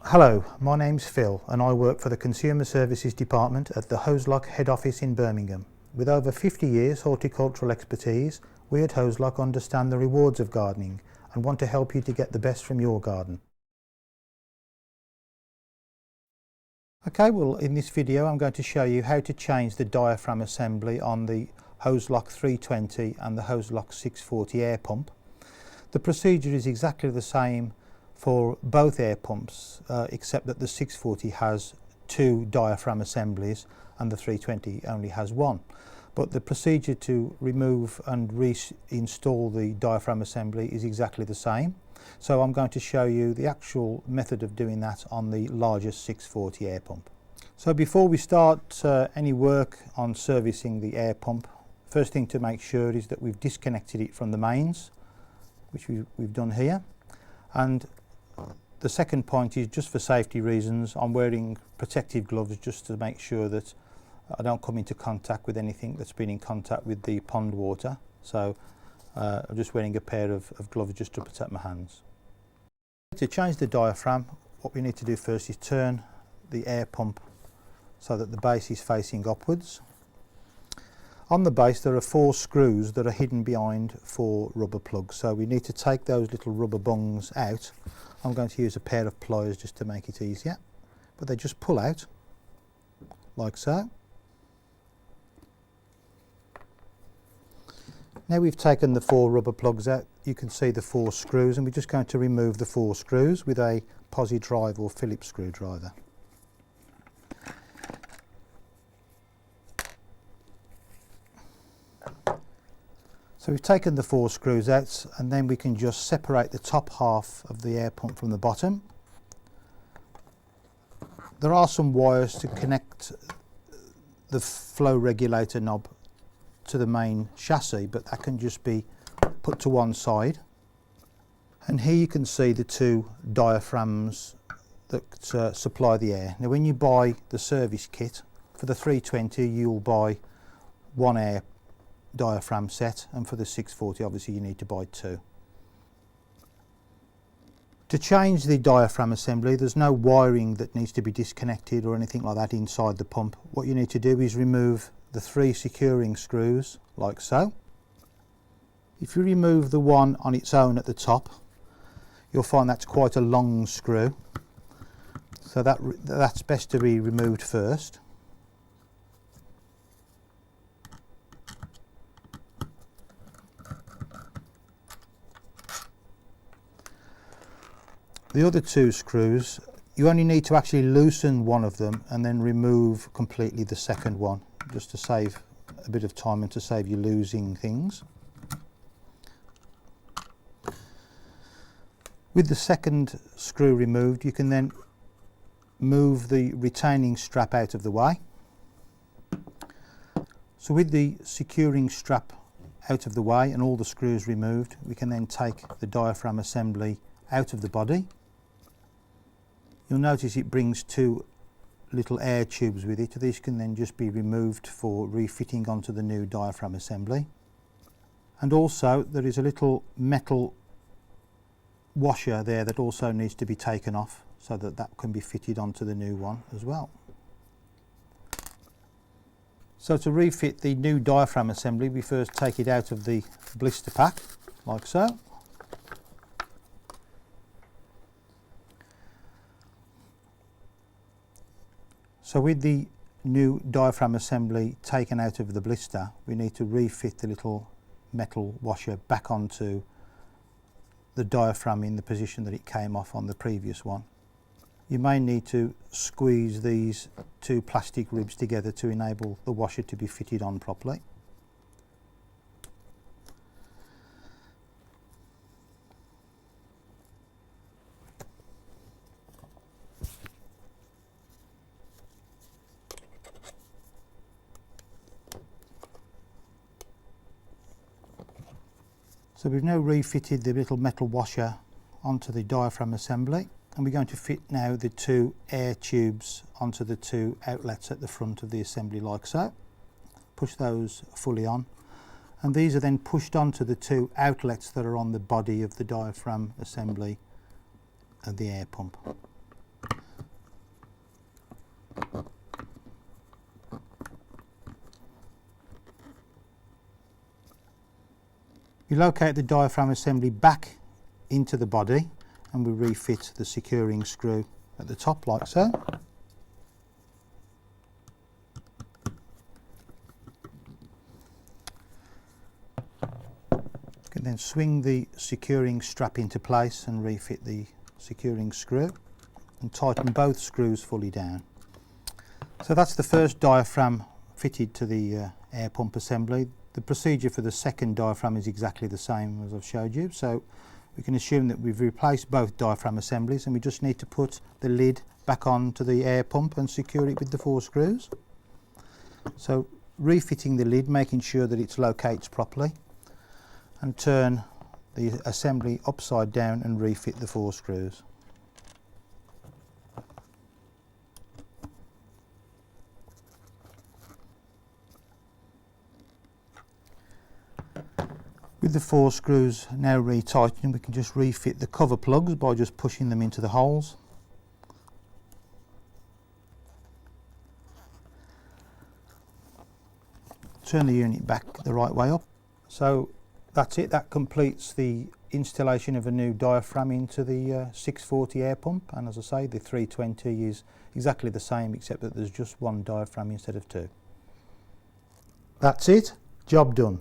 Hello, my name's Phil and I work for the Consumer Services Department at the Hozelock head office in Birmingham. With over 50 years horticultural expertise, we at Hozelock understand the rewards of gardening and want to help you to get the best from your garden. Okay, well in this video I'm going to show you how to change the diaphragm assembly on the Hozelock 320 and the Hozelock 640 air pump. The procedure is exactly the same for both air pumps, except that the 640 has two diaphragm assemblies and the 320 only has one. But the procedure to remove and reinstall the diaphragm assembly is exactly the same. So I'm going to show you the actual method of doing that on the largest 640 air pump. So before we start any work on servicing the air pump, first thing to make sure is that we've disconnected it from the mains, which we've done here. And the second point is, just for safety reasons, I'm wearing protective gloves just to make sure that I don't come into contact with anything that's been in contact with the pond water. So I'm just wearing a pair of gloves just to protect my hands. To change the diaphragm, what we need to do first is turn the air pump so that the base is facing upwards. On the base there are 4 screws that are hidden behind 4 rubber plugs, so we need to take those little rubber bungs out. I'm going to use a pair of pliers just to make it easier, but they just pull out like so. Now we've taken the 4 rubber plugs out, you can see the 4 screws, and we're just going to remove the 4 screws with a posi drive or Phillips screwdriver. So we've taken the 4 screws out, and then we can just separate the top half of the air pump from the bottom. There are some wires to connect the flow regulator knob to the main chassis, but that can just be put to one side. And here you can see the 2 diaphragms that supply the air. Now when you buy the service kit for the 320, you'll buy 1 air diaphragm set, and for the 640 obviously you need to buy 2. To change the diaphragm assembly, there's no wiring that needs to be disconnected or anything like that inside the pump. What you need to do is remove the 3 securing screws like so. If you remove the one on its own at the top, you'll find that's quite a long screw, so that's best to be removed first. The other 2 screws, you only need to actually loosen one of them and then remove completely the second one, just to save a bit of time and to save you losing things. With the second screw removed, you can then move the retaining strap out of the way. So with the securing strap out of the way and all the screws removed, we can then take the diaphragm assembly out of the body. You'll notice it brings 2 little air tubes with it. These can then just be removed for refitting onto the new diaphragm assembly. And also there is a little metal washer there that also needs to be taken off, so that that can be fitted onto the new one as well. So to refit the new diaphragm assembly, we first take it out of the blister pack like so. So with the new diaphragm assembly taken out of the blister, we need to refit the little metal washer back onto the diaphragm in the position that it came off on the previous one. You may need to squeeze these 2 plastic ribs together to enable the washer to be fitted on properly. So we've now refitted the little metal washer onto the diaphragm assembly, and we're going to fit now the 2 air tubes onto the 2 outlets at the front of the assembly like so. Push those fully on, and these are then pushed onto the 2 outlets that are on the body of the diaphragm assembly of the air pump. We locate the diaphragm assembly back into the body and we refit the securing screw at the top like so. You can then swing the securing strap into place and refit the securing screw and tighten both screws fully down. So that's the first diaphragm fitted to the air pump assembly. The procedure for the second diaphragm is exactly the same as I've showed you, so we can assume that we've replaced both diaphragm assemblies and we just need to put the lid back onto the air pump and secure it with the 4 screws. So refitting the lid, making sure that it locates properly, and turn the assembly upside down and refit the 4 screws. With the 4 screws now retightened, we can just refit the cover plugs by just pushing them into the holes. Turn the unit back the right way up. So that's it, that completes the installation of a new diaphragm into the 640 air pump, and as I say, the 320 is exactly the same except that there's just 1 diaphragm instead of 2. That's it, job done.